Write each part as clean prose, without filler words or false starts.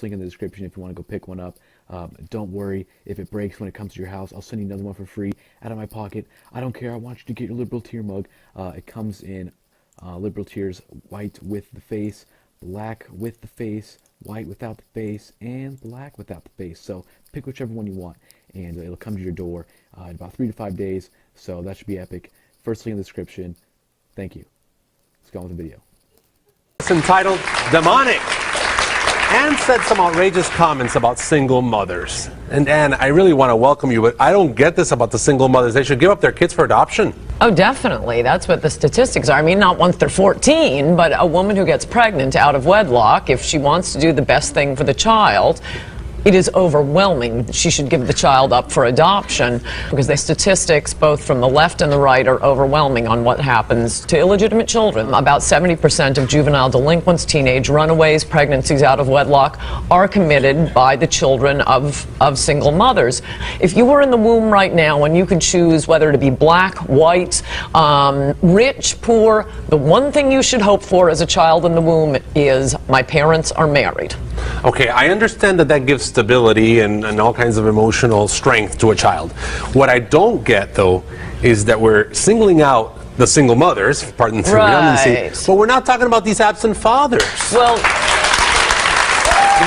Link in the description if you want to go pick one up. Don't worry if it breaks when it comes to your house. I'll send you another one for free out of my pocket. I don't care. I want you to get your liberal tear mug. It comes in liberal tears, white with the face, black with the face, white without the face, and black without the face. So pick whichever one you want, and it'll come to your door in about 3 to 5 days. So that should be epic. First link in the description. Thank you. Let's go on with the video. It's entitled Demonic. Anne said some outrageous comments about single mothers. And Anne, I really want to welcome you, but I don't get this about the single mothers. They should give up their kids for adoption. Oh, definitely. That's what the statistics are. I mean, not once they're 14, but a woman who gets pregnant out of wedlock, if she wants to do the best thing for the child, it is overwhelming. She should give the child up for adoption, because the statistics, both from the left and the right, are overwhelming on what happens to illegitimate children. About 70% of juvenile delinquents, teenage runaways, pregnancies out of wedlock are committed by the children of single mothers. If you were in the womb right now and you could choose whether to be black, white, rich, poor, the one thing you should hope for as a child in the womb is, my parents are married. Okay, I understand that that gives stability and all kinds of emotional strength to a child. What I don't get, though, is that we're singling out the single mothers, pardon the redundancy, but we're not talking about these absent fathers. Well,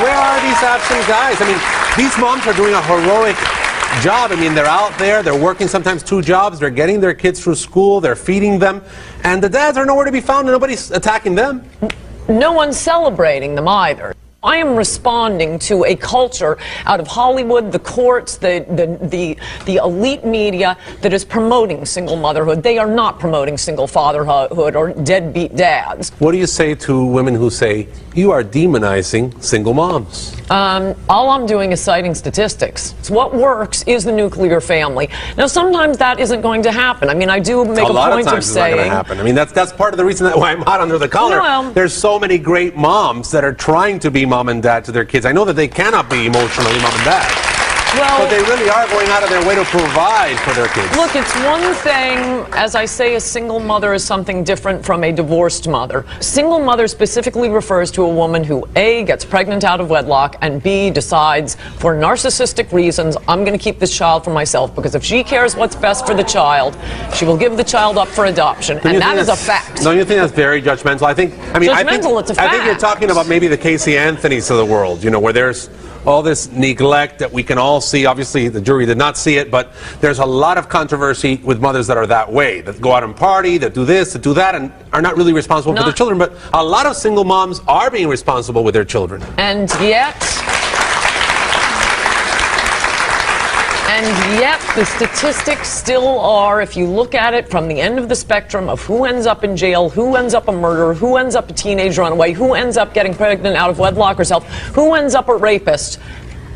where are these absent guys? I mean, these moms are doing a heroic job. I mean, they're out there, they're working sometimes 2 jobs, they're getting their kids through school, they're feeding them, and the dads are nowhere to be found and nobody's attacking them. No one's celebrating them either. I am responding to a culture out of Hollywood, the courts, the elite media that is promoting single motherhood. They are not promoting single fatherhood or deadbeat dads. What do you say to women who say, you are demonizing single moms? All I'm doing is citing statistics. So what works is the nuclear family. Now, sometimes that isn't going to happen. I mean, I do make a point of saying... it's not going to happen. I mean, that's part of the reason why I'm hot under the collar. Well, there's so many great moms that are trying to be mom and dad to their kids. I know that they cannot be emotionally mom and dad. Well, but they really are going out of their way to provide for their kids. Look, it's one thing, as I say, a single mother is something different from a divorced mother. Single mother specifically refers to a woman who, A, gets pregnant out of wedlock, and B, decides, for narcissistic reasons, I'm going to keep this child for myself, because if she cares what's best for the child, she will give the child up for adoption, and that is a fact. Don't you think that's very judgmental? I think it's a fact. I think you're talking about maybe the Casey Anthonys of the world, you know, where there's all this neglect that we can all see. Obviously, the jury did not see it, but there's a lot of controversy with mothers that are that way, that go out and party, that do this, that do that, and are not really responsible for their children. But a lot of single moms are being responsible with their children. And yet, the statistics still are, if you look at it from the end of the spectrum of who ends up in jail, who ends up a murderer, who ends up a teenage runaway, who ends up getting pregnant out of wedlock herself, who ends up a rapist,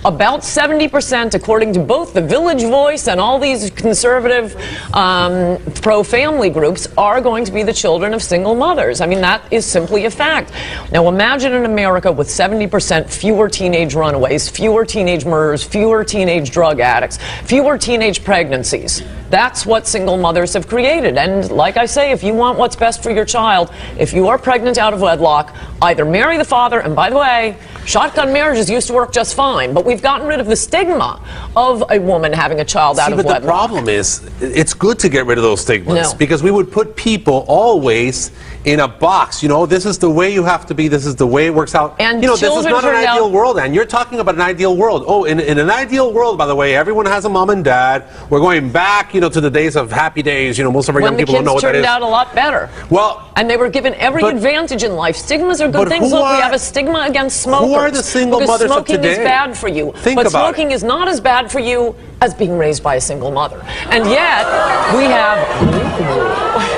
about 70%, according to both the Village Voice and all these conservative pro-family groups, are going to be the children of single mothers. I mean, that is simply a fact. Now, imagine in America with 70% fewer teenage runaways, fewer teenage murders, fewer teenage drug addicts, fewer teenage pregnancies. That's what single mothers have created. And like I say, if you want what's best for your child, if you are pregnant out of wedlock, either marry the father, and by the way, shotgun marriages used to work just fine, but we've gotten rid of the stigma of a woman having a child out of wedlock. But the problem is, it's good to get rid of those stigmas, because we would put people always in a box. You know, this is the way you have to be, this is the way it works out. And you know, this is not an ideal world, and you're talking about an ideal world. Oh, in an ideal world, by the way, everyone has a mom and dad. We're going back, you know, to the days of happy days. You know, most of our young people don't know what that is. When the kids turned out a lot better. Well, and they were given every advantage in life. Stigmas are good things. Look, we have a stigma against smokers. Who are the single mothers of today? Smoking is bad for you. But smoking is not as bad for you as being raised by a single mother. And yet,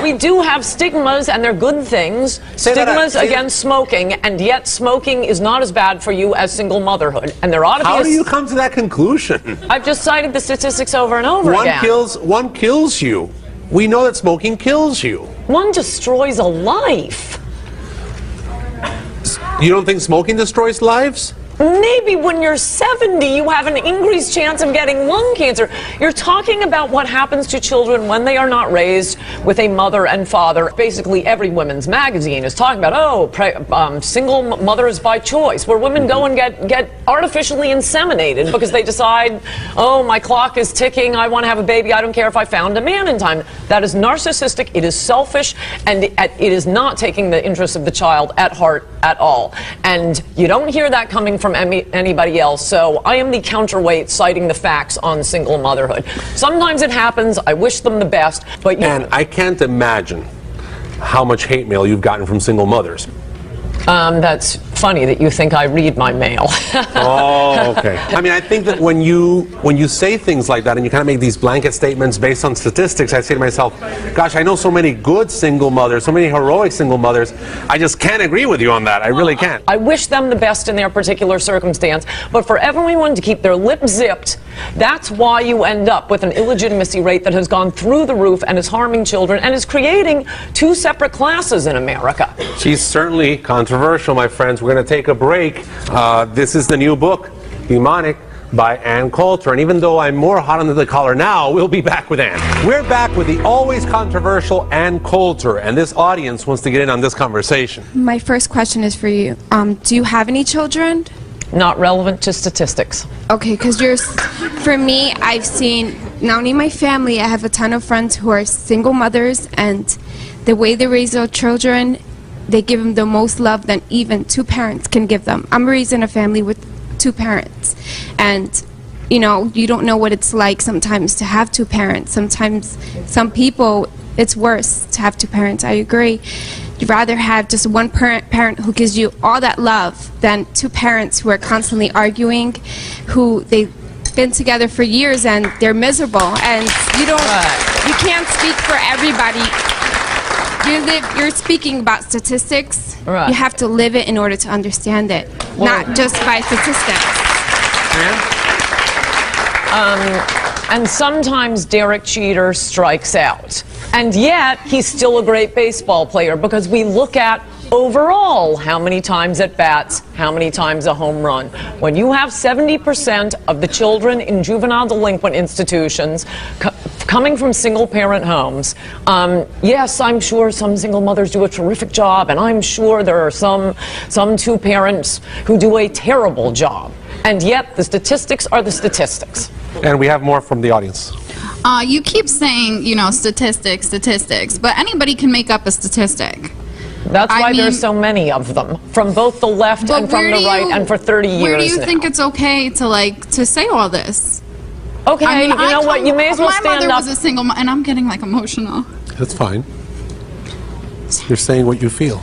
we do have stigmas, and they're good things. Stigmas against smoking, and yet smoking is not as bad for you as single motherhood. And there ought to be How do you come to that conclusion? I've just cited the statistics over and over again. One kills you. We know that smoking kills you. One destroys a life. You don't think smoking destroys lives? maybe when you're 70, you have an increased chance of getting lung cancer. You're talking about what happens to children when they are not raised with a mother and father. Basically, every women's magazine is talking about, single mothers by choice, where women go and get artificially inseminated because they decide, oh, my clock is ticking, I want to have a baby, I don't care if I found a man in time. That is narcissistic, it is selfish, and it is not taking the interests of the child at heart at all. And you don't hear that coming from anybody else, so I am the counterweight citing the facts on single motherhood. Sometimes it happens, I wish them the best, but... And I can't imagine how much hate mail you've gotten from single mothers. That's funny that you think I read my mail. Oh, okay. I mean, I think that when you say things like that and you kind of make these blanket statements based on statistics, I say to myself, gosh, I know so many good single mothers, so many heroic single mothers. I just can't agree with you on that. I really can't. I wish them the best in their particular circumstance, but for everyone to keep their lips zipped, that's why you end up with an illegitimacy rate that has gone through the roof and is harming children and is creating two separate classes in America. She's certainly controversial, my friends. We're going to take a break. This is the new book, Demonic, by Ann Coulter. And even though I'm more hot under the collar now, we'll be back with Ann. We're back with the always controversial Ann Coulter, and this audience wants to get in on this conversation. My first question is for you. Do you have any children? Not relevant to statistics. Okay, because for me, I've seen, not only my family, I have a ton of friends who are single mothers, and the way they raise their children, they give them the most love than even two parents can give them. I'm raised in a family with two parents, and you know, you don't know what it's like sometimes to have two parents. Sometimes, some people, it's worse to have two parents. I agree. You'd rather have just one parent who gives you all that love than two parents who are constantly arguing, who they've been together for years and they're miserable, and you can't speak for everybody. You're speaking about statistics. Right. You have to live it in order to understand it, not just by statistics. And sometimes Derek Jeter strikes out. And yet, he's still a great baseball player because we look at overall how many times at bats, how many times a home run. When you have 70% of the children in juvenile delinquent institutions coming from single-parent homes, yes, I'm sure some single mothers do a terrific job, and I'm sure there are some two parents who do a terrible job. And yet, the statistics are the statistics. And we have more from the audience. You keep saying, you know, statistics, but anybody can make up a statistic. That's why there's so many of them, from both the left and from the right, and for 30 years Where do you now. think it's okay to say all this? Okay, I mean, you know what, you may as well stand up. My mother was a single mother, and I'm getting like emotional. That's fine. You're saying what you feel.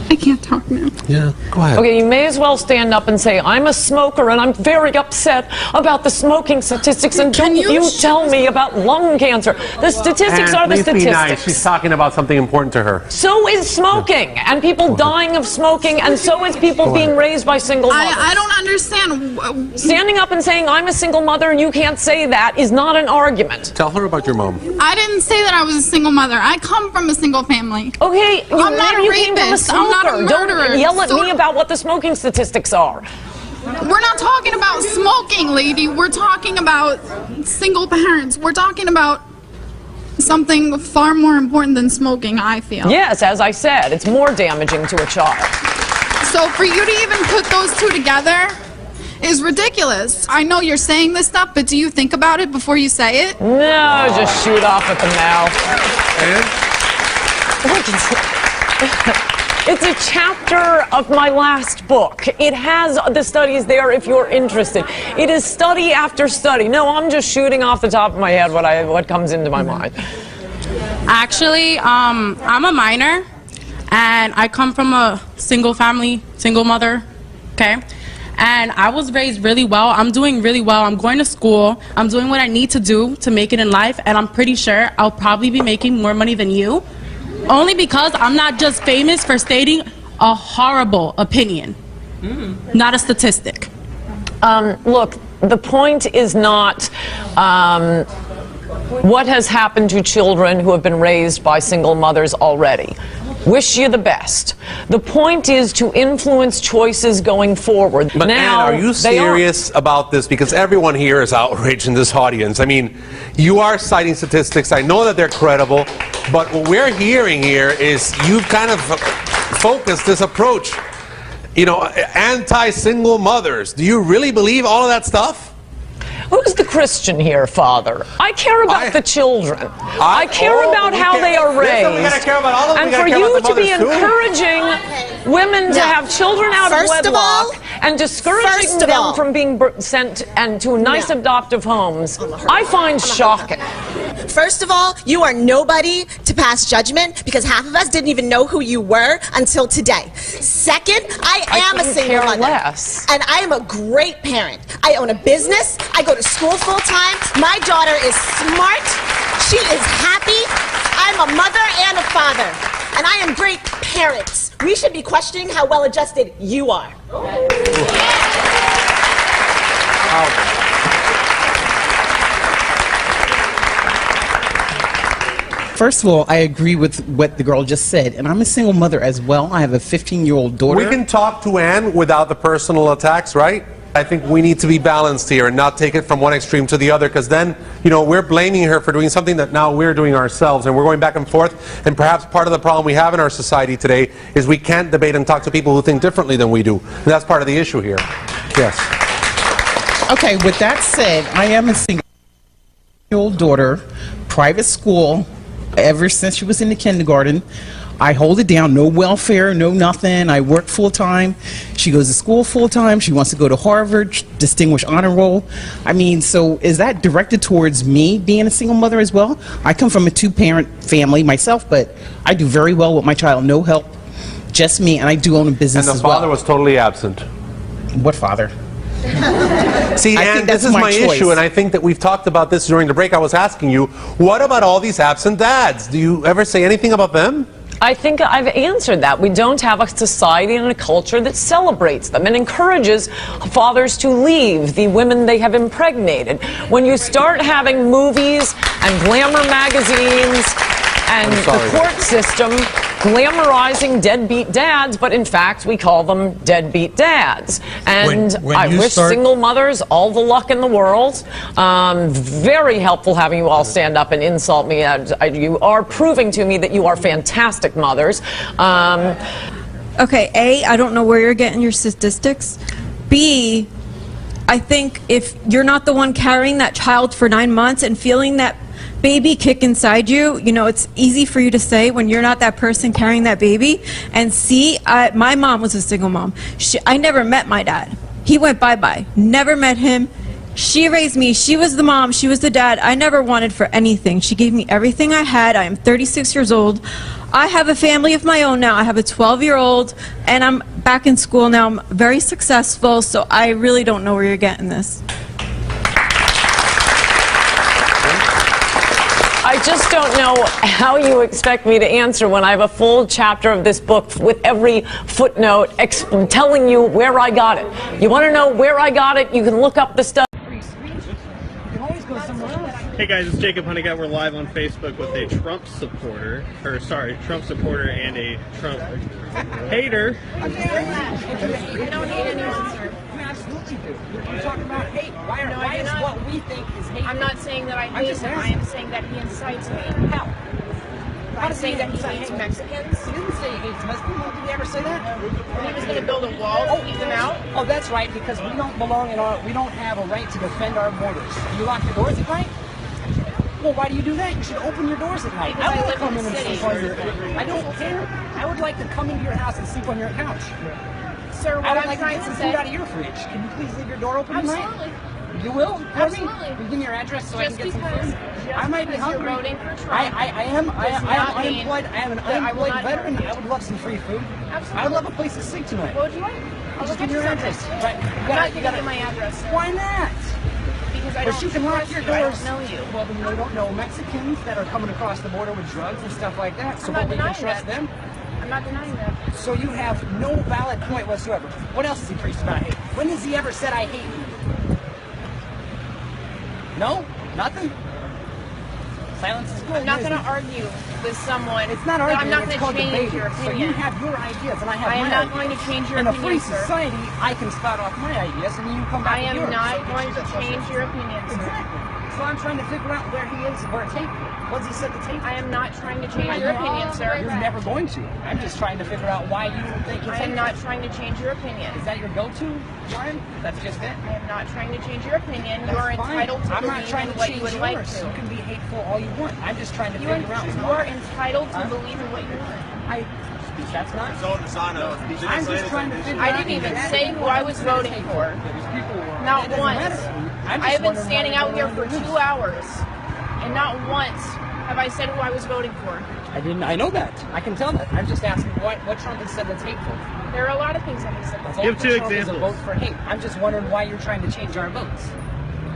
I can't talk now. Yeah, go ahead. Okay, you may as well stand up and say, I'm a smoker and I'm very upset about the smoking statistics, and don't you tell me about lung cancer. The statistics are the statistics. Be nice. She's talking about something important to her. So is smoking, and people dying of smoking, and so is people being raised by single mothers. I don't understand. Standing up and saying, I'm a single mother and you can't say that is not an argument. Tell her about your mom. I didn't say that I was a single mother. I come from a single family. Okay, I'm not a Came rapist. from a I'm not a murderer. Don't yell at me about what the smoking statistics are. We're not talking about smoking, lady. We're talking about single parents. We're talking about something far more important than smoking, I feel. Yes, as I said, it's more damaging to a child. So for you to even put those two together is ridiculous. I know you're saying this stuff, but do you think about it before you say it? No, just shoot off at the mouth. It's a chapter of my last book. It has the studies there if you're interested. It is study after study. No, I'm just shooting off the top of my head what comes into my mind. Actually, I'm a minor, and I come from a single family, single mother, okay? And I was raised really well. I'm doing really well. I'm going to school. I'm doing what I need to do to make it in life, and I'm pretty sure I'll probably be making more money than you. Only because I'm not just famous for stating a horrible opinion, not a statistic. Look, the point is not what has happened to children who have been raised by single mothers already. Wish you the best. The point is to influence choices going forward. But now, Ann, are you serious about this? Because everyone here is outraged in this audience. I mean, you are citing statistics. I know that they're credible, but what we're hearing here is you've kind of focused this approach, you know, anti-single mothers. Do you really believe all of that stuff? Who's the Christian here, Father? I care about the children. I care about how they are raised. And for you to be encouraging women to have children out of wedlock and discouraging them from being sent and to nice adoptive homes, I find shocking. First of all, you are nobody to pass judgment because half of us didn't even know who you were until today. Second, I am a single mother. And I am a great parent. I own a business. I go to school full time. My daughter is smart. She is happy. I'm a mother and a father. And I am great parents. We should be questioning how well adjusted you are. First of all, I agree with what the girl just said, and I'm a single mother as well. I have a 15-year-old daughter. We can talk to Ann without the personal attacks, right? I think we need to be balanced here and not take it from one extreme to the other, because then, you know, we're blaming her for doing something that now we're doing ourselves, and we're going back and forth. And perhaps part of the problem we have in our society today is we can't debate and talk to people who think differently than we do. And that's part of the issue here. Yes. Okay, with that said, I am a single-year-old daughter, private school, ever since she was in the kindergarten. I hold it down, no welfare, no nothing. I work full-time. She goes to school full-time. She wants to go to Harvard, distinguished honor roll. I mean, so is that directed towards me being a single mother as well? I come from a two-parent family myself, but I do very well with my child, no help, just me, and I do own a business as well. And the father was totally absent. What father? See, Ann, this is my issue, and I think that we've talked about this during the break. I was asking you, what about all these absent dads? Do you ever say anything about them? I think I've answered that. We don't have a society and a culture that celebrates them and encourages fathers to leave the women they have impregnated. When you start having movies and glamour magazines and the court system glamorizing deadbeat dads, but in fact we call them deadbeat dads. And I wish single mothers all the luck in the world. Very helpful having you all stand up and insult me. You are proving to me that you are fantastic mothers. Okay, A, I don't know where you're getting your statistics. B, I think if you're not the one carrying that child for 9 months and feeling that baby kick inside you, you know, it's easy for you to say when you're not that person carrying that baby. And C, my mom was a single mom. I never met my dad. He went bye-bye. Never met him. She raised me. She was the mom. She was the dad. I never wanted for anything. She gave me everything I had. I am 36 years old. I have a family of my own now. I have a 12-year-old, and I'm back in school now. I'm very successful, so I really don't know where you're getting this. I just don't know how you expect me to answer when I have a full chapter of this book with every footnote telling you where I got it. You want to know where I got it? You can look up the stuff. Hey guys, it's Jacob Honeycutt. We're live on Facebook with a Trump supporter, Trump supporter and a Trump hater. We don't hate anyone, sir. You absolutely do. You're talking about hate. Why is what we think is hate? I'm not saying that I hate him. I am saying that he incites hate. How? I'm saying that he hates Mexicans. He didn't say he hates Mexicans. Did he ever say that? When he was going to build a wall to keep them out? Oh, that's right, because we don't belong in we don't have a right to defend our borders. You lock your doors at night? Well, why do you do that? You should open your doors at night. I want to come in and sleep on your... I don't care. I would like to come into your house and sleep on your couch. Sir, what I'm trying to say... out of your fridge. Can you please leave your door open at night? Absolutely. You will? Absolutely. Will you give me your address so I can get some food? I might be hungry. I am unemployed. I am an unemployed veteran. I would love some free food. Absolutely. I would love a place to sleep tonight. What would you like? I'll just give me your address. Right. I'm not giving you my address, sir. Why not? Because I don't you can lock your doors. I don't know you. Well, then you don't know Mexicans that are coming across the border with drugs and stuff like that. So we can trust them. I'm not denying that. So you have no valid point whatsoever. What else has he preached about hate? When has he ever said I hate you? No? Nothing? Silence is good. I'm not going to argue with someone. It's not that arguing. I'm not It's going called to change debating. your So opinion. you have your ideas, and I have I am my not ideas. going to change your In a opinion, free sir. society, I can spout off my ideas, and you come back I with am yours. not going to change your opinion, sir. Exactly. So I'm trying to figure out where he is, where it's hateful. What does he say that's hateful? I am not trying to change your opinion, sir. You're never going to. I'm just trying to figure out why you think it's I am hateful. not trying to change your opinion. Is that your go-to, Ryan? That's just it? I am not trying to change your opinion. You That's are fine. entitled to I'm not believe trying in to what change you would yours. like to. You can be hateful all you want. I'm just trying to You figure out are entitled to believe in what you want. That's not. I'm just trying to figure out. I didn't even say who I was voting for. Not once. I have been standing out here for 2 hours, and not once have I said who I was voting for. I know that. I can tell that. I'm just asking what Trump has said that's hateful. There are a lot of things that he said. That's Give two Trump is a examples. vote for hate. I'm just wondering why you're trying to change our votes.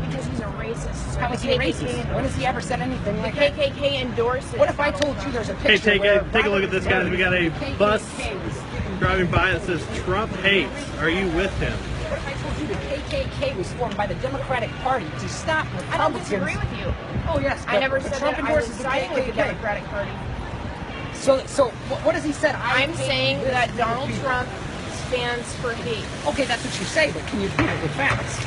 because he's a racist. How is he a racist? When has he ever said anything like that? The KKK endorses. What if I told you there's a Hey, picture take a look at this, guys. We got a bus driving by that says Trump hates. Are you with him? What if I told you the KKK was formed by the Democratic Party to stop Republicans? I don't disagree with you. Oh yes, I never but said Trump that I was endorses the siding with the KKK. Democratic Party. So what has he said? I'm saying that Donald Trump stands for hate. Okay, that's what you say, but can you prove it with facts?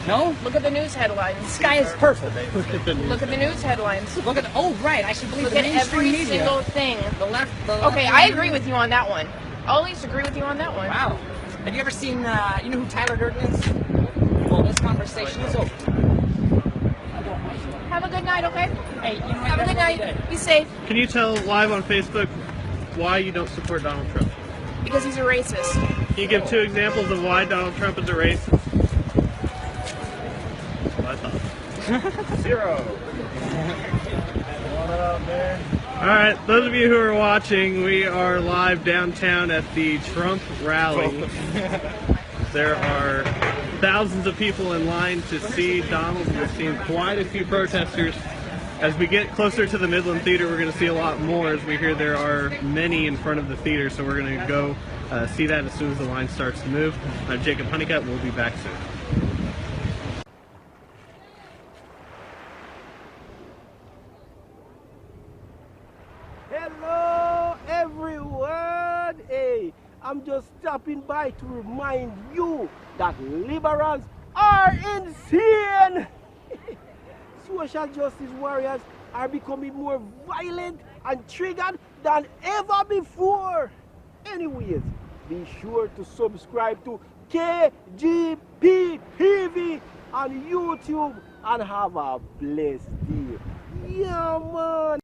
No? Look at the news headlines. This guy is perfect. Look at the news headlines. Look at right. I should believe Look the at mainstream every media. single thing. The left. Okay, I agree with you on that one. I'll at least agree with you on that one. Wow. Have you ever seen? You know who Tyler Durden is? Well, this conversation is over. Have a good night, okay? Hey, you know what? Have a good night. Be safe. Can you tell live on Facebook why you don't support Donald Trump? Because he's a racist. Can you give 2 examples of why Donald Trump is a racist? That's what I thought. 0. What up, man? Alright, those of you who are watching, we are live downtown at the Trump rally. There are thousands of people in line to see Donald. We've seen quite a few protesters. As we get closer to the Midland Theater, we're going to see a lot more as we hear there are many in front of the theater, so we're going to go see that as soon as the line starts to move. I'm Jacob Honeycutt. We'll be back soon. Hello everyone! Hey, I'm just stopping by to remind you that liberals are insane! Social justice warriors are becoming more violent and triggered than ever before. Anyways, be sure to subscribe to KGP TV on YouTube and have a blessed day. Yeah, man!